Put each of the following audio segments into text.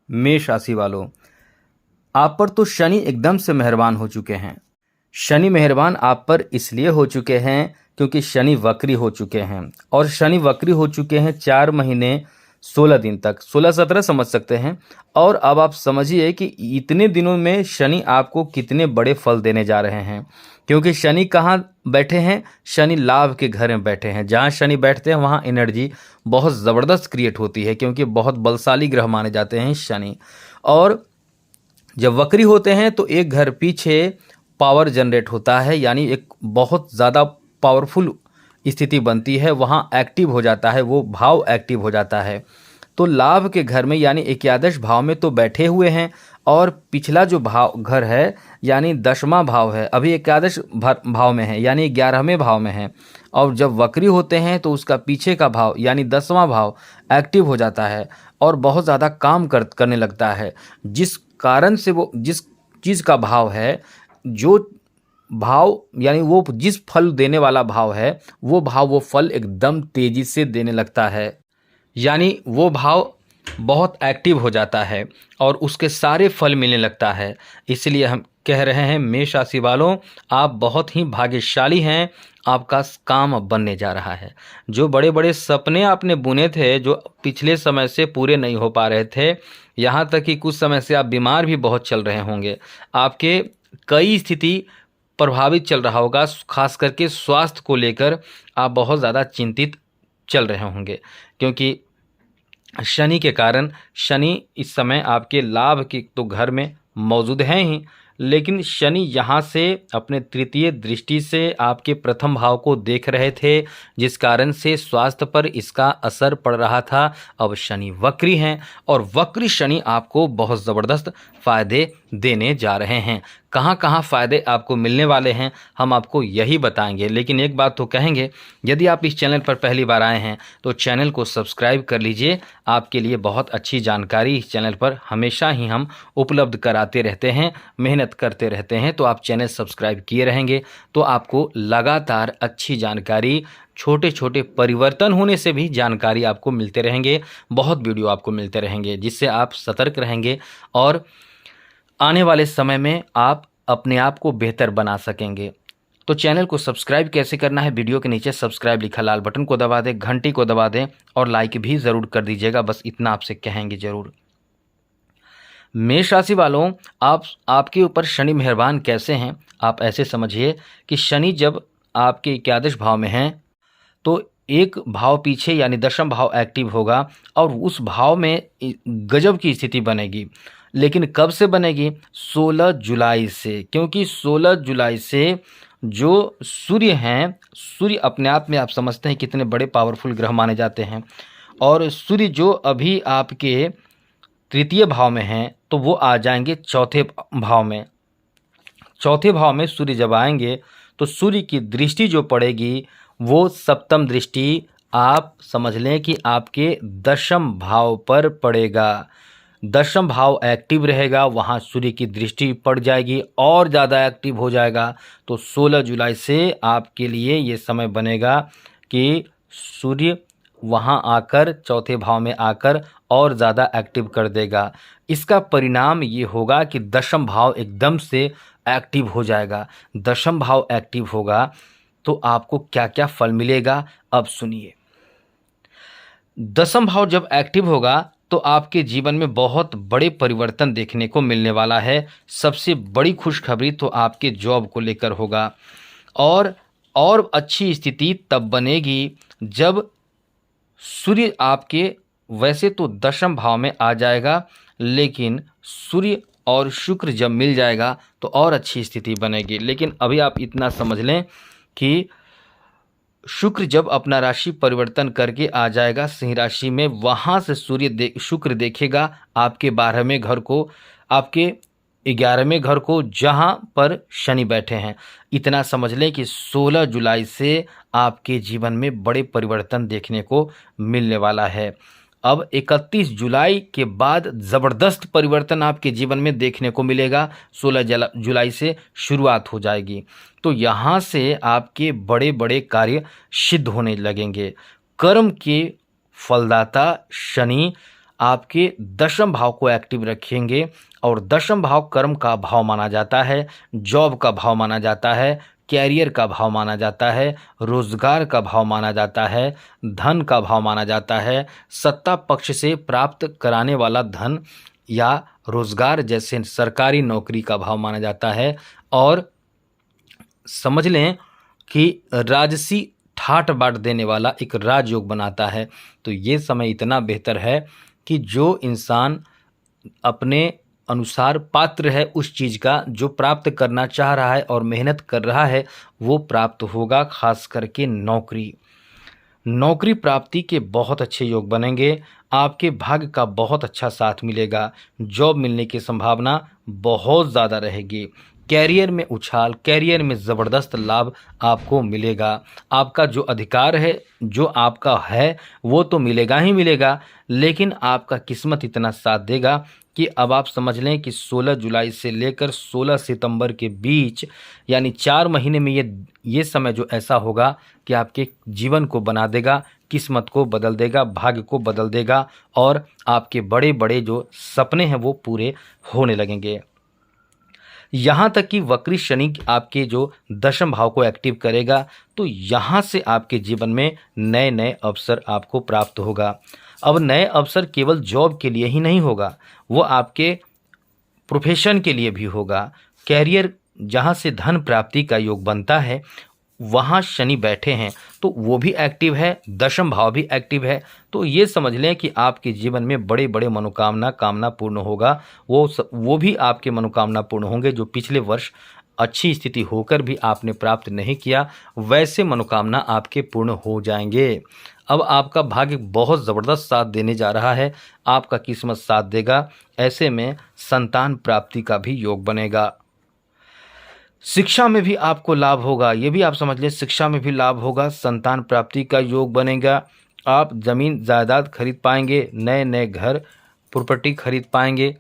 मेष राशि वालों, आप पर तो शनि एकदम से मेहरबान हो चुके हैं। शनि मेहरबान आप पर इसलिए हो चुके हैं क्योंकि शनि वक्री हो चुके हैं, और शनि वक्री हो चुके हैं 4 महीने 16 दिन तक, 16-17 समझ सकते हैं। और अब आप समझिए कि इतने दिनों में शनि आपको कितने बड़े फल देने जा रहे हैं। क्योंकि शनि कहाँ बैठे हैं? शनि लाभ के घर में बैठे हैं। जहाँ शनि बैठते हैं वहाँ एनर्जी बहुत ज़बरदस्त क्रिएट होती है, क्योंकि बहुत बलशाली ग्रह माने जाते हैं शनि। और जब वक्री होते हैं तो एक घर पीछे पावर जनरेट होता है, यानी एक बहुत ज़्यादा पावरफुल स्थिति बनती है, वहाँ एक्टिव हो जाता है, वो भाव एक्टिव हो जाता है। तो लाभ के घर में यानी एकादश भाव में तो बैठे हुए हैं, और पिछला जो भाव घर है यानी 10वां भाव है, अभी एकादश भाव में है यानी 11वें भाव में है। और जब वक्री होते हैं तो उसका पीछे का भाव यानी 10वां भाव एक्टिव हो जाता है और बहुत ज़्यादा काम करने लगता है, जिस कारण से वो जिस चीज़ का भाव है, जो भाव यानी वो जिस फल देने वाला भाव है, वो भाव वो फल एकदम तेजी से देने लगता है, यानी वो भाव बहुत एक्टिव हो जाता है और उसके सारे फल मिलने लगता है। इसलिए हम कह रहे हैं मेष राशि वालों, आप बहुत ही भाग्यशाली हैं। आपका काम अब बनने जा रहा है। जो बड़े बड़े सपने आपने बुने थे, जो पिछले समय से पूरे नहीं हो पा रहे थे, यहाँ तक कि कुछ समय से आप बीमार भी बहुत चल रहे होंगे, आपके कई स्थिति प्रभावित चल रहा होगा, खास करके स्वास्थ्य को लेकर आप बहुत ज़्यादा चिंतित चल रहे होंगे। क्योंकि शनि के कारण, शनि इस समय आपके लाभ के तो घर में मौजूद हैं ही, लेकिन शनि यहाँ से अपने तृतीय दृष्टि से आपके प्रथम भाव को देख रहे थे, जिस कारण से स्वास्थ्य पर इसका असर पड़ रहा था। अब शनि वक्री हैं और वक्री शनि आपको बहुत ज़बरदस्त फ़ायदे देने जा रहे हैं। कहाँ कहाँ फ़ायदे आपको मिलने वाले हैं हम आपको यही बताएंगे। लेकिन एक बात तो कहेंगे, यदि आप इस चैनल पर पहली बार आए हैं तो चैनल को सब्सक्राइब कर लीजिए। आपके लिए बहुत अच्छी जानकारी इस चैनल पर हमेशा ही हम उपलब्ध कराते रहते हैं, मेहनत करते रहते हैं। तो आप चैनल सब्सक्राइब किए रहेंगे तो आपको लगातार अच्छी जानकारी, छोटे छोटे परिवर्तन होने से भी जानकारी आपको मिलते रहेंगे, बहुत वीडियो आपको मिलते रहेंगे, जिससे आप सतर्क रहेंगे और आने वाले समय में आप अपने आप को बेहतर बना सकेंगे। तो चैनल को सब्सक्राइब कैसे करना है, वीडियो के नीचे सब्सक्राइब लिखा लाल बटन को दबा दें, घंटी को दबा दें और लाइक भी ज़रूर कर दीजिएगा। बस इतना आपसे कहेंगे ज़रूर। मेष राशि वालों, आपके ऊपर शनि मेहरबान कैसे हैं? आप ऐसे समझिए कि शनि जब आपके एकादश भाव में हैं तो एक भाव पीछे यानी 10वां भाव एक्टिव होगा और उस भाव में गजब की स्थिति बनेगी। लेकिन कब से बनेगी? 16 जुलाई से, क्योंकि 16 जुलाई से जो सूर्य हैं, सूर्य अपने आप में आप समझते हैं कितने बड़े पावरफुल ग्रह माने जाते हैं, और सूर्य जो अभी आपके तृतीय भाव में हैं तो वो आ जाएंगे चौथे भाव में। चौथे भाव में सूर्य जब आएंगे तो सूर्य की दृष्टि जो पड़ेगी वो सप्तम दृष्टि, आप समझ लें कि आपके 10वें भाव पर पड़ेगा। 10वां भाव एक्टिव रहेगा, वहाँ सूर्य की दृष्टि पड़ जाएगी और ज़्यादा एक्टिव हो जाएगा। तो 16 जुलाई से आपके लिए ये समय बनेगा कि सूर्य वहाँ आकर चौथे भाव में आकर और ज़्यादा एक्टिव कर देगा। इसका परिणाम ये होगा कि 10वां भाव एकदम से एक्टिव हो जाएगा। 10वां भाव एक्टिव होगा तो आपको क्या क्या फल मिलेगा, अब सुनिए। 10वां भाव जब एक्टिव होगा तो आपके जीवन में बहुत बड़े परिवर्तन देखने को मिलने वाला है। सबसे बड़ी खुशखबरी तो आपके जॉब को लेकर होगा, और अच्छी स्थिति तब बनेगी जब सूर्य आपके, वैसे तो 10वां भाव में आ जाएगा, लेकिन सूर्य और शुक्र जब मिल जाएगा तो और अच्छी स्थिति बनेगी। लेकिन अभी आप इतना समझ लें कि शुक्र जब अपना राशि परिवर्तन करके आ जाएगा सिंह राशि में, वहाँ से शुक्र देखेगा आपके 12वें घर को, आपके 11वें घर को, जहाँ पर शनि बैठे हैं। इतना समझ लें कि 16 जुलाई से आपके जीवन में बड़े परिवर्तन देखने को मिलने वाला है। अब 31 जुलाई के बाद ज़बरदस्त परिवर्तन आपके जीवन में देखने को मिलेगा। 16 जुलाई से शुरुआत हो जाएगी, तो यहाँ से आपके बड़े बड़े कार्य सिद्ध होने लगेंगे। कर्म के फलदाता शनि आपके दशम भाव को एक्टिव रखेंगे और दशम भाव कर्म का भाव माना जाता है, जॉब का भाव माना जाता है, कैरियर का भाव माना जाता है, रोजगार का भाव माना जाता है, धन का भाव माना जाता है, सत्ता पक्ष से प्राप्त कराने वाला धन या रोजगार जैसे सरकारी नौकरी का भाव माना जाता है। और समझ लें कि राजसी ठाट बाट देने वाला एक राजयोग बनाता है। तो ये समय इतना बेहतर है कि जो इंसान अपने अनुसार पात्र है उस चीज़ का जो प्राप्त करना चाह रहा है और मेहनत कर रहा है वो प्राप्त होगा। खास करके नौकरी प्राप्ति के बहुत अच्छे योग बनेंगे। आपके भाग्य का बहुत अच्छा साथ मिलेगा। जॉब मिलने की संभावना बहुत ज़्यादा रहेगी। कैरियर में उछाल, कैरियर में ज़बरदस्त लाभ आपको मिलेगा। आपका जो अधिकार है, जो आपका है, वो तो मिलेगा ही मिलेगा, लेकिन आपका किस्मत इतना साथ देगा कि अब आप समझ लें कि 16 जुलाई से लेकर 16 सितंबर के बीच यानी 4 महीने में ये समय जो ऐसा होगा कि आपके जीवन को बना देगा, किस्मत को बदल देगा, भाग्य को बदल देगा और आपके बड़े बड़े जो सपने हैं वो पूरे होने लगेंगे। यहाँ तक कि वक्री शनि आपके जो दशम भाव को एक्टिव करेगा तो यहाँ से आपके जीवन में नए नए अवसर आपको प्राप्त होगा। अब नए अवसर केवल जॉब के लिए ही नहीं होगा, वो आपके प्रोफेशन के लिए भी होगा। कैरियर जहाँ से धन प्राप्ति का योग बनता है वहाँ शनि बैठे हैं तो वो भी एक्टिव है, दशम भाव भी एक्टिव है। तो ये समझ लें कि आपके जीवन में बड़े बड़े कामना पूर्ण होगा। वो भी आपके मनोकामना पूर्ण होंगे जो पिछले वर्ष अच्छी स्थिति होकर भी आपने प्राप्त नहीं किया, वैसे मनोकामना आपके पूर्ण हो जाएंगे। अब आपका भाग्य बहुत ज़बरदस्त साथ देने जा रहा है, आपका किस्मत साथ देगा। ऐसे में संतान प्राप्ति का भी योग बनेगा। शिक्षा में भी आपको लाभ होगा, ये भी आप समझ लें, शिक्षा में भी लाभ होगा, संतान प्राप्ति का योग बनेगा। आप ज़मीन जायदाद खरीद पाएंगे, नए नए घर प्रॉपर्टी खरीद पाएंगे।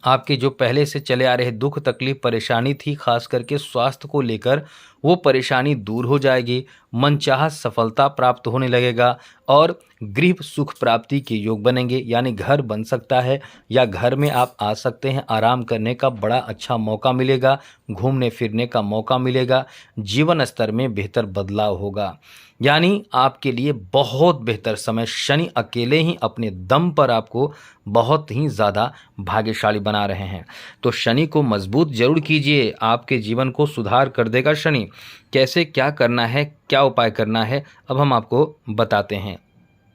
आपके जो पहले से चले आ रहे दुख तकलीफ परेशानी थी, खास करके स्वास्थ्य को लेकर, वो परेशानी दूर हो जाएगी। मनचाहा सफलता प्राप्त होने लगेगा और गृह सुख प्राप्ति के योग बनेंगे, यानी घर बन सकता है या घर में आप आ सकते हैं। आराम करने का बड़ा अच्छा मौका मिलेगा, घूमने फिरने का मौका मिलेगा, जीवन स्तर में बेहतर बदलाव होगा। यानी आपके लिए बहुत बेहतर समय। शनि अकेले ही अपने दम पर आपको बहुत ही ज़्यादा भाग्यशाली बना रहे हैं। तो शनि को मजबूत जरूर कीजिए, आपके जीवन को सुधार कर देगा शनि। कैसे क्या करना है, क्या उपाय करना है, अब हम आपको बताते हैं।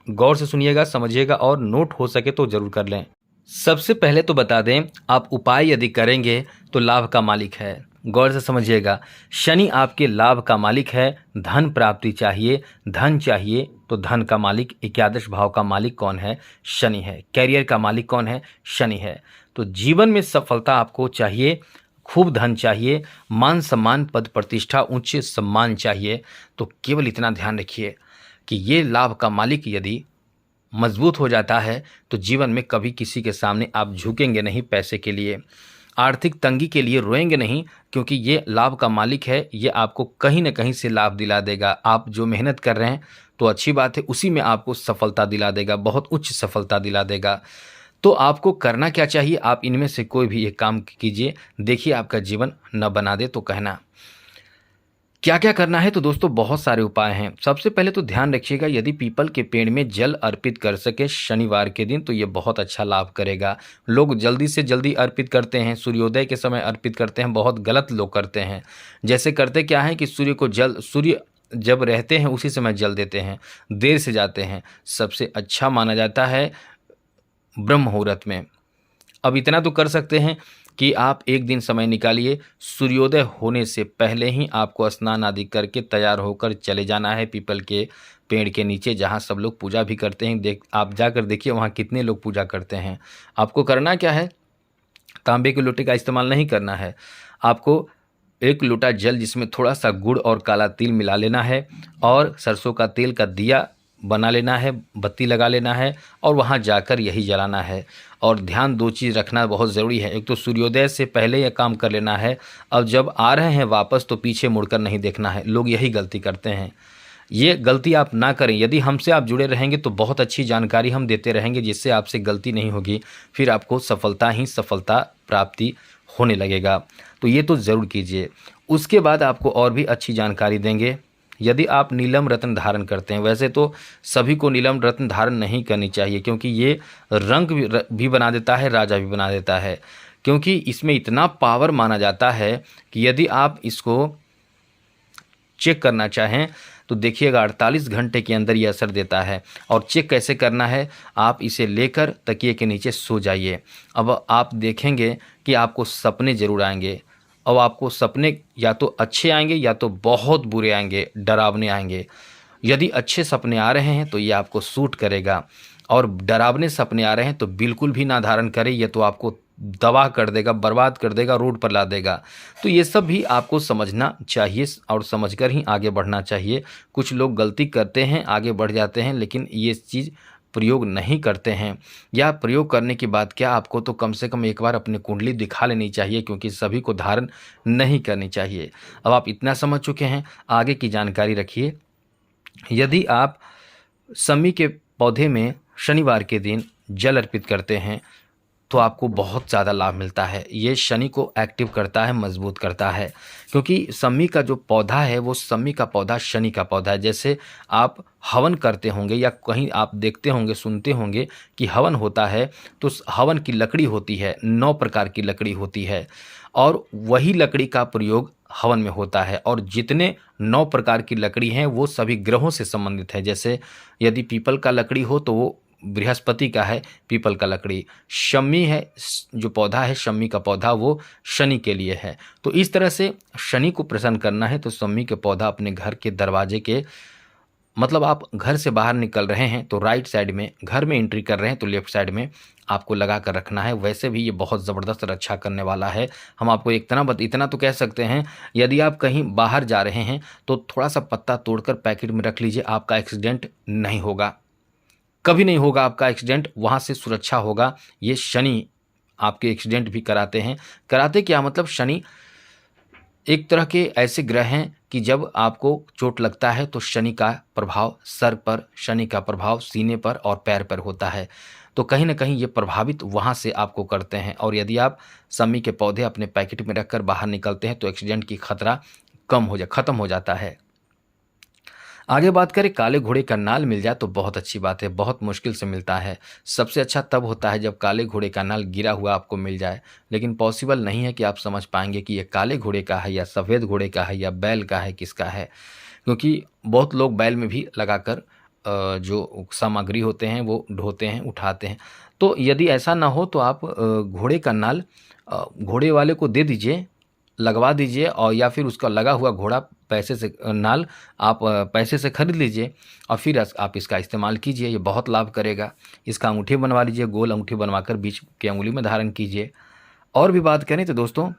गौर से सुनिएगा, समझिएगा और नोट हो सके तो जरूर कर लें। सबसे पहले तो बता दें, आप उपाय यदि करेंगे तो लाभ का मालिक है। गौर से समझिएगा, शनि आपके लाभ का मालिक है। धन प्राप्ति चाहिए, धन चाहिए तो धन का मालिक, एकादश भाव का मालिक कौन है? शनि है। कैरियर का मालिक कौन है? शनि है। तो जीवन में सफलता आपको चाहिए, खूब धन चाहिए, मान सम्मान पद प्रतिष्ठा उच्च सम्मान चाहिए। तो केवल इतना ध्यान रखिए कि ये लाभ का मालिक यदि मजबूत हो जाता है तो जीवन में कभी किसी के सामने आप झुकेंगे नहीं, पैसे के लिए, आर्थिक तंगी के लिए रोएंगे नहीं, क्योंकि ये लाभ का मालिक है। ये आपको कहीं ना कहीं से लाभ दिला देगा। आप जो मेहनत कर रहे हैं तो अच्छी बात है, उसी में आपको सफलता दिला देगा, बहुत उच्च सफलता दिला देगा। तो आपको करना क्या चाहिए? आप इनमें से कोई भी एक काम कीजिए, देखिए आपका जीवन न बना दे तो कहना। क्या क्या करना है? तो दोस्तों बहुत सारे उपाय हैं। सबसे पहले तो ध्यान रखिएगा, यदि पीपल के पेड़ में जल अर्पित कर सके शनिवार के दिन तो ये बहुत अच्छा लाभ करेगा। लोग जल्दी से जल्दी अर्पित करते हैं, सूर्योदय के समय अर्पित करते हैं, बहुत गलत लोग करते हैं। जैसे करते क्या है कि सूर्य जब रहते हैं उसी समय जल देते हैं, देर से जाते हैं। सबसे अच्छा माना जाता है ब्रह्म मुहूर्त में। अब इतना तो कर सकते हैं कि आप एक दिन समय निकालिए, सूर्योदय होने से पहले ही आपको स्नान आदि करके तैयार होकर चले जाना है पीपल के पेड़ के नीचे, जहाँ सब लोग पूजा भी करते हैं। आप जाकर देखिए वहाँ कितने लोग पूजा करते हैं। आपको करना क्या है? तांबे के लोटे का इस्तेमाल नहीं करना है। आपको एक लोटा जल जिसमें थोड़ा सा गुड़ और काला तिल मिला लेना है और सरसों का तेल का दिया बना लेना है, बत्ती लगा लेना है और वहाँ जाकर यही जलाना है। और ध्यान दो चीज़ रखना बहुत ज़रूरी है। एक तो सूर्योदय से पहले यह काम कर लेना है। अब जब आ रहे हैं वापस तो पीछे मुड़कर नहीं देखना है। लोग यही गलती करते हैं, ये गलती आप ना करें। यदि हमसे आप जुड़े रहेंगे तो बहुत अच्छी जानकारी हम देते रहेंगे जिससे आपसे गलती नहीं होगी, फिर आपको सफलता ही सफलता प्राप्ति होने लगेगा। तो ये तो ज़रूर कीजिए। उसके बाद आपको और भी अच्छी जानकारी देंगे। यदि आप नीलम रत्न धारण करते हैं, वैसे तो सभी को नीलम रत्न धारण नहीं करनी चाहिए क्योंकि ये रंग भी बना देता है, राजा भी बना देता है, क्योंकि इसमें इतना पावर माना जाता है कि यदि आप इसको चेक करना चाहें तो देखिएगा 48 घंटे के अंदर ये असर देता है। और चेक कैसे करना है, आप इसे लेकर तकिए के नीचे सो जाइए। अब आप देखेंगे कि आपको सपने ज़रूर आएंगे, और आपको सपने या तो अच्छे आएंगे या तो बहुत बुरे आएंगे, डरावने आएंगे। यदि अच्छे सपने आ रहे हैं तो ये आपको सूट करेगा, और डरावने सपने आ रहे हैं तो बिल्कुल भी ना धारण करें, ये तो आपको तबाह कर देगा, बर्बाद कर देगा, रोड पर ला देगा। तो ये सब भी आपको समझना चाहिए और समझकर ही आगे बढ़ना चाहिए। कुछ लोग गलती करते हैं, आगे बढ़ जाते हैं, लेकिन ये चीज़ प्रयोग नहीं करते हैं, या प्रयोग करने के बाद क्या आपको तो कम से कम एक बार अपनी कुंडली दिखा लेनी चाहिए, क्योंकि सभी को धारण नहीं करनी चाहिए। अब आप इतना समझ चुके हैं, आगे की जानकारी रखिए। यदि आप शमी के पौधे में शनिवार के दिन जल अर्पित करते हैं तो आपको बहुत ज़्यादा लाभ मिलता है। ये शनि को एक्टिव करता है, मजबूत करता है, क्योंकि शमी का जो पौधा है वो शमी का पौधा शनि का पौधा है। जैसे आप हवन करते होंगे या कहीं आप देखते होंगे, सुनते होंगे कि हवन होता है, तो हवन की लकड़ी होती है, 9 प्रकार की लकड़ी होती है, और वही लकड़ी का प्रयोग हवन में होता है। और जितने 9 प्रकार की लकड़ी हैं वो सभी ग्रहों से संबंधित है। जैसे यदि पीपल का लकड़ी हो तो वो बृहस्पति का है, पीपल का लकड़ी। शमी है जो पौधा है, शमी का पौधा, वो शनि के लिए है। तो इस तरह से शनि को प्रसन्न करना है तो शमी के पौधा अपने घर के दरवाजे के, मतलब आप घर से बाहर निकल रहे हैं तो राइट साइड में, घर में एंट्री कर रहे हैं तो लेफ्ट साइड में आपको लगा कर रखना है। वैसे भी ये बहुत ज़बरदस्त रक्षा करने वाला है। हम आपको इतना तो कह सकते हैं, यदि आप कहीं बाहर जा रहे हैं तो थोड़ा सा पत्ता तोड़कर पैकेट में रख लीजिए, आपका एक्सीडेंट नहीं होगा, कभी नहीं होगा आपका एक्सीडेंट, वहाँ से सुरक्षा होगा। ये शनि आपके एक्सीडेंट भी कराते हैं। कराते क्या, मतलब शनि एक तरह के ऐसे ग्रह हैं कि जब आपको चोट लगता है तो शनि का प्रभाव सर पर, शनि का प्रभाव सीने पर और पैर पर होता है। तो कहीं ना कहीं ये प्रभावित वहाँ से आपको करते हैं। और यदि आप शमी के पौधे अपने पैकेट में रखकर बाहर निकलते हैं तो एक्सीडेंट की खतरा खत्म हो जाता है। आगे बात करें, काले घोड़े का नाल मिल जाए तो बहुत अच्छी बात है, बहुत मुश्किल से मिलता है। सबसे अच्छा तब होता है जब काले घोड़े का नाल गिरा हुआ आपको मिल जाए, लेकिन पॉसिबल नहीं है कि आप समझ पाएंगे कि ये काले घोड़े का है या सफ़ेद घोड़े का है या बैल का है, किसका है, क्योंकि बहुत लोग बैल में भी लगाकर जो सामग्री होते हैं वो ढोते हैं, उठाते हैं। तो यदि ऐसा ना हो तो आप घोड़े का नाल घोड़े वाले को दे दीजिए, लगवा दीजिए, और या फिर उसका लगा हुआ घोड़ा पैसे से नाल आप पैसे से खरीद लीजिए और फिर आप इसका इस्तेमाल कीजिए। ये बहुत लाभ करेगा। इसका अंगूठी बनवा लीजिए, गोल अंगूठी बनवाकर बीच की अंगुली में धारण कीजिए। और भी बात करें तो दोस्तों,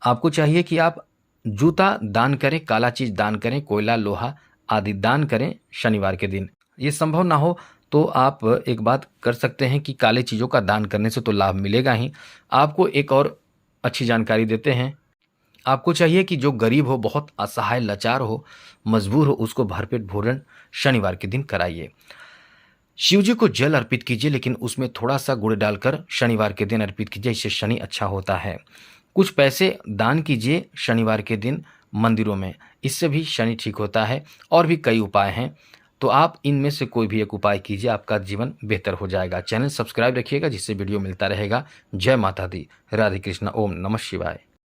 आपको चाहिए कि आप जूता दान करें, काला चीज़ दान करें, कोयला, लोहा आदि दान करें शनिवार के दिन। ये संभव ना हो तो आप एक बात कर सकते हैं कि काले चीज़ों का दान करने से तो लाभ मिलेगा ही। आपको एक और अच्छी जानकारी देते हैं। आपको चाहिए कि जो गरीब हो, बहुत असहाय, लाचार हो, मजबूर हो, उसको भरपेट भोजन शनिवार के दिन कराइए। शिव जी को जल अर्पित कीजिए, लेकिन उसमें थोड़ा सा गुड़ डालकर शनिवार के दिन अर्पित कीजिए, इससे शनि अच्छा होता है। कुछ पैसे दान कीजिए शनिवार के दिन मंदिरों में, इससे भी शनि ठीक होता है। और भी कई उपाय हैं, तो आप इनमें से कोई भी एक उपाय कीजिए, आपका जीवन बेहतर हो जाएगा। चैनल सब्सक्राइब रखिएगा जिससे वीडियो मिलता रहेगा। जय माता दी, राधे कृष्णा, ओम नमः शिवाय।